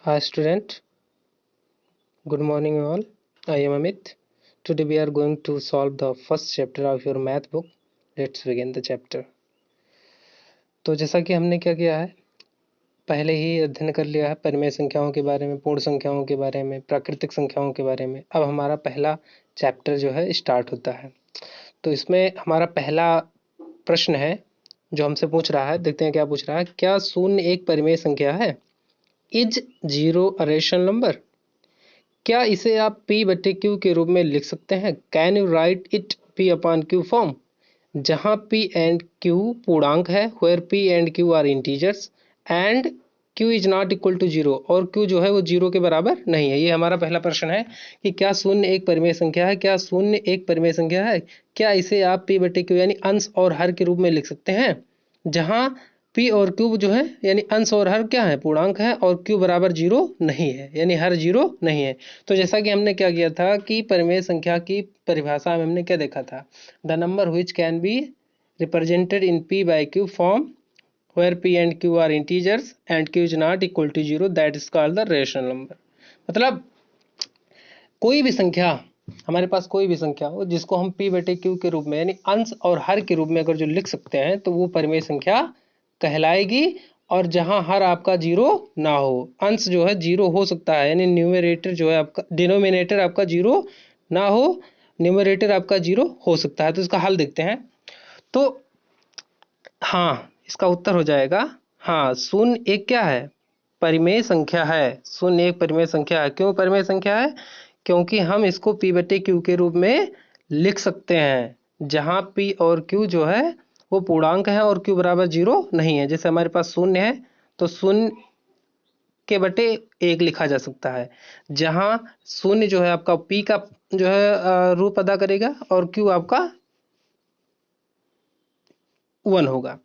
Hi student, good morning all. I am Amit. Today we are going to solve the first chapter of your math book. Let's begin the chapter. तो जैसा कि हमने क्या किया है, पहले ही अध्ययन कर लिया है परिमेय संख्याओं के बारे में, पूर्ण संख्याओं के बारे में, प्राकृतिक संख्याओं के बारे में। अब हमारा पहला चैप्टर जो है स्टार्ट होता है। तो इसमें हमारा पहला प्रश्न है जो हमसे पूछ रहा है, देखते हैं क्या पूछ रहा है। क्या शून्य एक परिमेय संख्या है? Is zero a rational number? क्या इसे आप P बटे Q के रूप में लिख सकते हैं? Can you write it P upon Q form? जहां P एंड Q पूर्णांक है, वेयर P एंड Q are integers and Q is not equal to zero, और Q जो है वो जीरो के बराबर नहीं है। ये हमारा पहला प्रश्न है कि क्या शून्य एक परिमेय संख्या है? क्या शून्य एक परिमेय संख्या है? क्या इसे आप P बटे Q यानी अंश और हर के रूप में लिख सकते हैं, जहां P और Q जो है यानी अंश और हर क्या है, पूर्णांक है, और Q बराबर जीरो नहीं है यानी हर जीरो नहीं है। तो जैसा कि हमने क्या किया था कि परिमेय संख्या की परिभाषा में हमने क्या देखा था, the number which can be represented in P by Q form where P and Q are integers and Q is not equal to zero, that is called the rational number। मतलब कोई भी संख्या, हमारे पास कोई भी संख्या हो जिसको हम P बटे Q के रूप में यानी अंश और हर के रूप में अगर जो लिख सकते हैं तो वो परिमेय संख्या कहलाएगी। और जहां हर आपका जीरो ना हो, अंश जो है जीरो हो सकता है यानी न्यूमरेटर जो है आपका, डिनोमिनेटर आपका जीरो ना हो, न्यूमरेटर आपका जीरो हो सकता है। तो इसका हल देखते हैं। तो हाँ, इसका उत्तर हो जाएगा हाँ, शून्य एक क्या है, परिमेय संख्या है। शून्य एक परिमेय संख्या है। क्यों परिमेय संख्या है? क्योंकि हम इसको P बटे Q के रूप में लिख सकते हैं, जहां P और Q जो है वो पूर्णांक है और Q बराबर जीरो नहीं है। जैसे हमारे पास शून्य है तो शून्य के बटे एक लिखा जा सकता है, जहां शून्य जो है आपका P का जो है रूप अदा करेगा और Q आपका 1 होगा।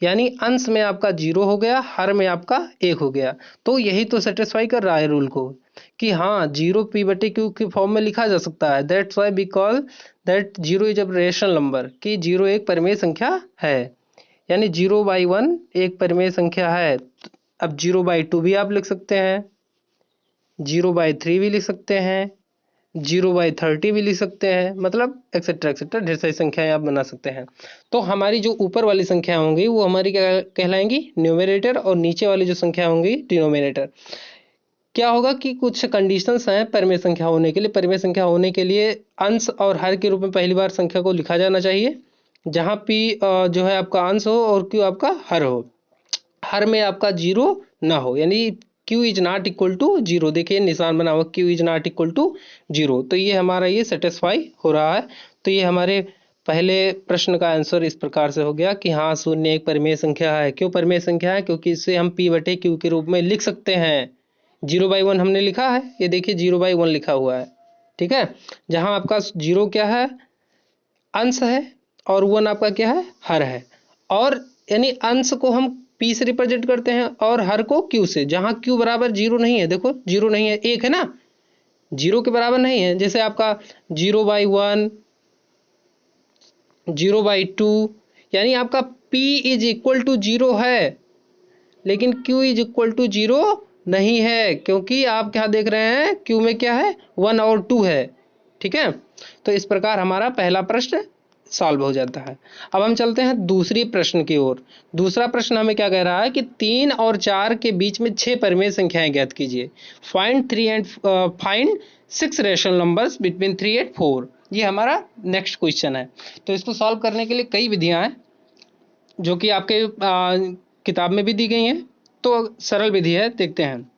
यानी अंश में आपका जीरो हो गया, हर में आपका एक हो गया। तो यही तो सेटिस्फाई कर रहा है रूल को कि हाँ, जीरो P बटे Q के फॉर्म में लिखा जा सकता है। That's why we call that zero is a rational number, कि जीरो एक परिमेय संख्या है। यानी जीरो बाई वन एक परिमेय संख्या है। अब जीरो बाई टू भी आप लिख सकते हैं, जीरो बाई थ्री भी लिख सकते हैं, जीरो बाई 30 भी लिख सकते हैं, मतलब एक्सेट्रा एक्सेट्रा ढेर सारी संख्याएं आप बना सकते हैं। तो हमारी जो ऊपर वाली संख्या होंगी वो हमारी क्या कहलाएंगी, न्यूमरेटर, और नीचे वाली जो संख्या होंगी डिनोमिनेटर। क्या होगा कि कुछ कंडीशंस हैं परिमेय संख्या होने के लिए। परिमेय संख्या होने के लिए अंश और हर के रूप में पहली बार संख्या को लिखा जाना चाहिए, जहां P जो है आपका अंश हो और Q आपका हर हो। हर में आपका जीरो ना हो, यानी Q is not equal to zero. देखिए निशान बना हुआ, Q is not equal to zero. तो ये हमारा ये सेटिस्फाई हो रहा है। तो ये हमारे पहले प्रश्न का आंसर इस प्रकार से हो गया कि हाँ, शून्य एक परिमेय संख्या है। क्यों परिमेय संख्या है? क्योंकि इसे हम P बटे Q के रूप में लिख सकते हैं। जीरो बाई वन हमने लिखा है, ये देखिए जीरो बाई वन लिखा हुआ है, ठीक है। जहां आपका जीरो क्या है, अंश है, और वन आपका क्या है, हर है। और यानी अंश को हम P से रिप्रेजेंट करते हैं और हर को Q से, जहां Q बराबर जीरो नहीं है। देखो जीरो नहीं है, एक है ना, जीरो के बराबर नहीं है। जैसे आपका zero by one, zero by two, यानी आपका P is equal to zero है, लेकिन Q is equal to zero नहीं है, क्योंकि आप क्या देख रहे हैं, Q में क्या है, वन और टू है, ठीक है। तो इस प्रकार हमारा पहला प्रश्न सॉल्व हो जाता है। अब हम चलते हैं दूसरी प्रश्न की ओर। दूसरा प्रश्न हमें क्या कह रहा है कि 3 और 4 के बीच में 6 परिमेय संख्याएं ज्ञात कीजिए। Find 6 rational numbers between 3 and 4। ये हमारा नेक्स्ट क्वेश्चन है। तो इसको सॉल्व करने के लिए कई विधियां हैं जो कि आपके किताब में भी दी गई हैं। तो सरल विधि है, देखते हैं।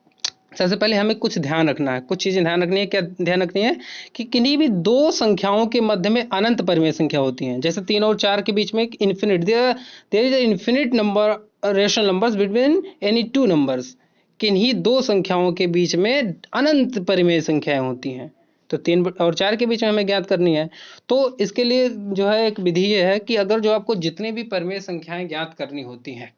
सबसे पहले हमें कुछ ध्यान रखना है, कुछ चीजें ध्यान रखनी है। क्या ध्यान रखनी है? कि किन्हीं भी दो संख्याओं के मध्य में अनंत परिमेय संख्या होती हैं। जैसे 3 और 4 के बीच में एक infinite, there is infinite number rational numbers between any two numbers. किन्हीं दो संख्याओं के बीच में अनंत परिमेय संख्याएं होती हैं। तो 3 और 4 के बीच में हमें ज्ञात करनी है। तो इसके लिए जो है एक विधि ये है कि अगर जो आपको जितनी भी परिमेय संख्याएं ज्ञात करनी होती हैं,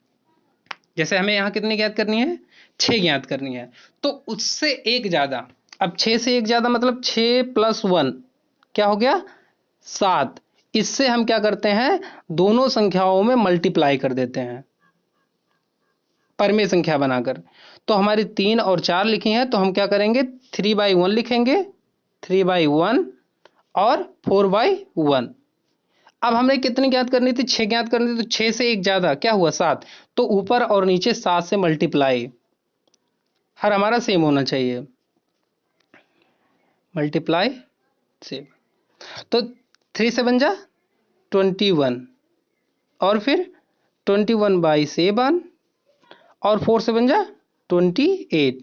जैसे हमें यहाँ कितनी ज्ञात करनी है, 6 ज्ञात करनी है, तो उससे एक ज्यादा। अब 6 से एक ज्यादा मतलब 6 प्लस 1 क्या हो गया, 7। इससे हम क्या करते हैं, दोनों संख्याओं में मल्टीप्लाई कर देते हैं परिमेय संख्या बनाकर। तो हमारी 3 और 4 लिखी हैं, तो हम क्या करेंगे 3/1 लिखेंगे, 3/1 और 4/1। अब हमने कितनी ज्ञात करनी थी, 6 ज्ञात करनी थी, तो 6 से एक ज्यादा क्या हुआ 7, तो ऊपर और नीचे 7 से मल्टीप्लाई, हर हमारा सेम होना चाहिए, मल्टीप्लाई सेम। तो 3 से बन जा 21 और फिर 21/7 और 4 से बन जा 28,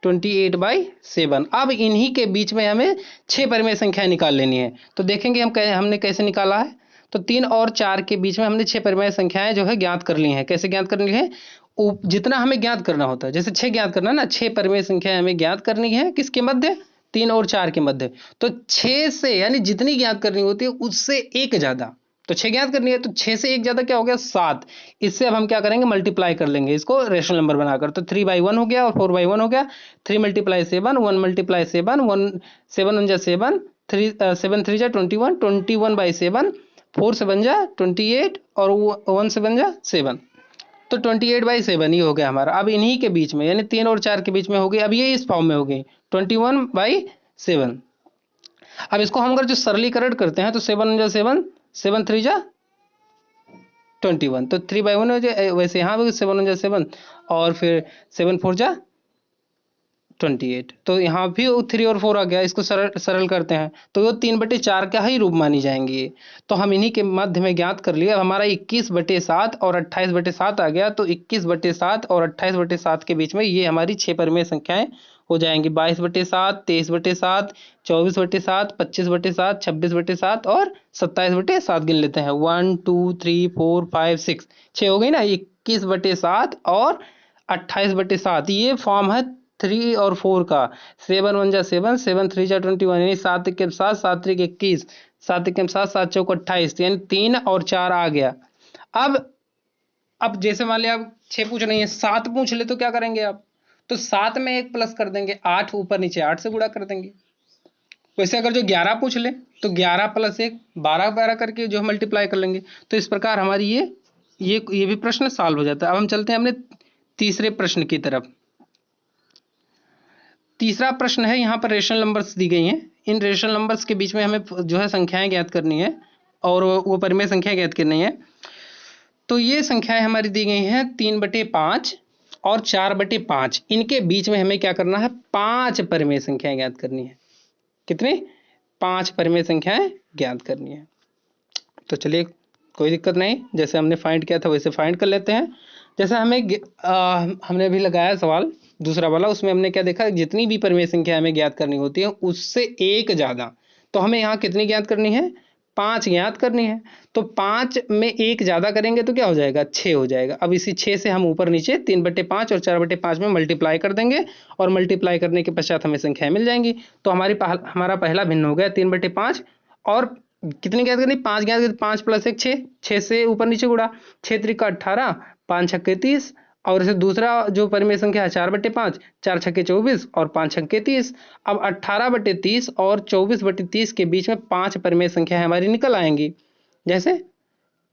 28/7। अब इन्हीं के बीच में हमें 6 परिमेय संख्या निकाल लेनी है। तो देखेंगे हमने कैसे निकाला है। तो 3 और 4 के बीच में हमने 6 परिमेय संख्याएं जो है ज्ञात कर ली हैं। कैसे ज्ञात कर ली है, जितना हमें ज्ञात करना होता है, जैसे 6 ज्ञात करना ना, 6 परिमेय संख्याएं हमें ज्ञात करनी है किसके मध्य, 3 और 4 के मध्य। तो 6 से यानी जितनी ज्ञात करनी होती है उससे एक ज्यादा, तो 6 ज्ञात करनी है, तो 6 से एक ज्यादा क्या हो गया 7। इससे अब हम क्या करेंगे मल्टीप्लाई कर लेंगे इसको रेशनल नंबर बनाकर। तो 3/1 हो गया और 4/1 हो गया, 3 × 7 1 × 7 1 7 1 7 3 7 3 21 21/7, 4 से बन जा 28 और 1 से बन जा 7, तो 28/7 ये हो गया हमारा। अब इन्हीं के बीच में यानी 3 और 4 के बीच में हो गई, अब ये इस फॉर्म में हो गई 21/7। अब इसको हम अगर जो सरलीकरण करते हैं तो 7 × 7 7 3 21, तो 3/1 हो जाए, वैसे यहाँ भी 7 × 7 और फिर 7 4 28, तो यहाँ भी 3 और 4 आ गया। इसको सरल करते हैं तो वो 3/4 का ही रूप मानी जाएंगी। तो हम इन्हीं के मध्य में ज्ञात कर लिया। अब हमारा 21/7 और 28/7 आ गया, तो 21/7 और 28/7 के बीच में ये हमारी 6 परिमेय संख्याएं हो जाएंगी, 22/7 23/7 24/7 25/7 26/7 और 27/7 गिन लेते हैं, 1 2 3 4 5 6 6 हो गई ना, 21/7 और 28/7। ये फॉर्म है 3 और 4 का। 7 1 जा 7 7 3 जा 21, यानी 7 1 7 7 3 21 7 1 7 7 4 28, यानी 3 और 4 आ गया। अब जैसे मान लिया आप 6 पूछ रही है, 7 पूछ ले तो क्या करेंगे आप, तो 7 में 1 प्लस कर देंगे, 8 ऊपर नीचे 8 से गुणा कर देंगे। वैसे अगर जो 11 पूछ ले तो 11 + 1 12 12 करके जो मल्टीप्लाई कर लेंगे। तो इस प्रकार हमारी ये भी प्रश्न सॉल्व हो जाता है। अब हम चलते हैं अपने तीसरे प्रश्न की तरफ। तीसरा प्रश्न है, यहाँ पर रेशनल नंबर्स दी गई हैं। इन रेशनल नंबर्स के बीच में हमें जो है संख्याएं ज्ञात करनी है और वो परिमेय संख्या ज्ञात करनी है। तो ये संख्याएं हमारी दी गई हैं 3/5 और 4/5। इनके बीच में हमें क्या करना है, 5 परिमेय संख्याएं ज्ञात करनी है। कितने, 5 परिमेय संख्याएं ज्ञात करनी है। तो चलिए कोई दिक्कत नहीं, जैसे हमने फाइंड किया था वैसे फाइंड कर लेते हैं। जैसे हमने अभी लगाया सवाल दूसरा वाला, उसमें हमने क्या देखा, जितनी भी परिमेय संख्या हमें ज्ञात करनी होती है उससे एक ज्यादा, तो हमें यहाँ कितनी ज्ञात करनी है, 5 ज्ञात करनी है। तो 5 में एक ज्यादा करेंगे तो क्या हो जाएगा, 6 हो जाएगा। अब इसी 6 से हम ऊपर नीचे 3/5 और 4/5 में मल्टीप्लाई कर देंगे और मल्टीप्लाई करने के पश्चात हमें संख्याएं मिल जाएंगी। तो हमारा पहला भिन्न हो गया 3/5 और कितनी ज्ञात करनी, 5 ज्ञात करनी, 5 + 1 6, 6 से ऊपर नीचे गुणा, 6 × 3 = 18 5 × 6 = 30 और इसे दूसरा जो परिमेय संख्या है 4/5 4 × 6 = 24 और 5 × 6 = 30। अब 18/30 और 24/30 के बीच में 5 परिमेय संख्या हमारी निकल आएंगी। जैसे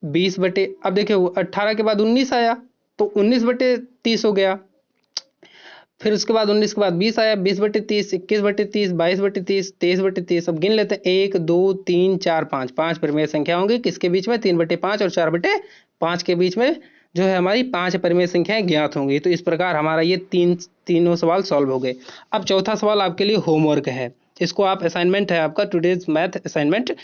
20 बटे, अब देखिए 18 के बाद 19 आया तो 19/30 हो गया। फिर उसके बाद 19 के बाद 20 आया, 20/30 21/30 22/30 23/30। अब गिन लेते हैं 1 2 3 4 5 5 परिमेय संख्या होंगी किसके बीच में, 3/5 और 4/5 के बीच में जो है हमारी 5 परिमेय संख्याएं ज्ञात होंगी। तो इस प्रकार हमारा ये तीनों सवाल सॉल्व हो गए। अब चौथा सवाल आपके लिए होमवर्क है, इसको आप असाइनमेंट है आपका टुडेज मैथ असाइनमेंट।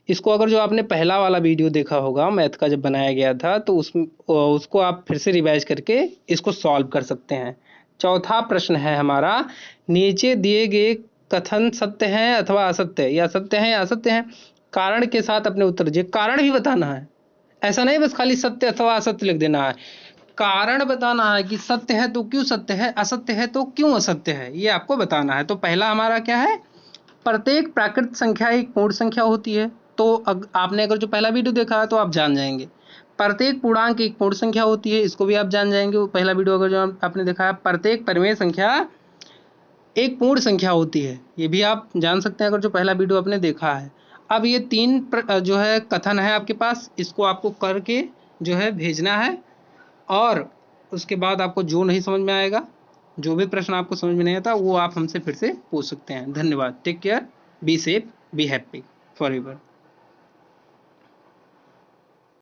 इसको अगर जो आपने पहला वाला वीडियो देखा होगा मैथ का जब बनाया गया था तो उसको आप फिर से रिवाइज करके इसको सॉल्व कर सकते हैं। चौथा प्रश्न है हमारा, नीचे दिए गए कथन सत्य हैं अथवा असत्य, या सत्य हैं या असत्य हैं, कारण के साथ अपने उत्तर दीजिए। कारण भी बताना है, ऐसा नहीं बस खाली सत्य अथवा असत्य लिख देना है, कारण बताना है कि सत्य है तो क्यों सत्य है, असत्य है तो क्यों असत्य है, ये आपको बताना है। तो पहला हमारा क्या है, प्रत्येक प्राकृत संख्या एक पूर्ण संख्या होती है। तो आपने अगर जो पहला वीडियो देखा है तो आप जान जाएंगे। प्रत्येक पूर्णांक एक पूर्ण संख्या होती है, इसको भी आप जान जाएंगे। पहला वीडियो अगर जो आपने देखा है, प्रत्येक परिमेय संख्या एक पूर्ण संख्या होती है, ये भी आप जान सकते हैं अगर जो पहला वीडियो आपने देखा है। अब ये 3 जो है कथन है आपके पास, इसको आपको करके जो है भेजना है और उसके बाद आपको जो नहीं समझ में आएगा जो भी प्रश्न आपको समझ में नहीं आता वो आप हमसे फिर से पूछ सकते हैं। धन्यवाद। Take care, be safe, be happy for ever.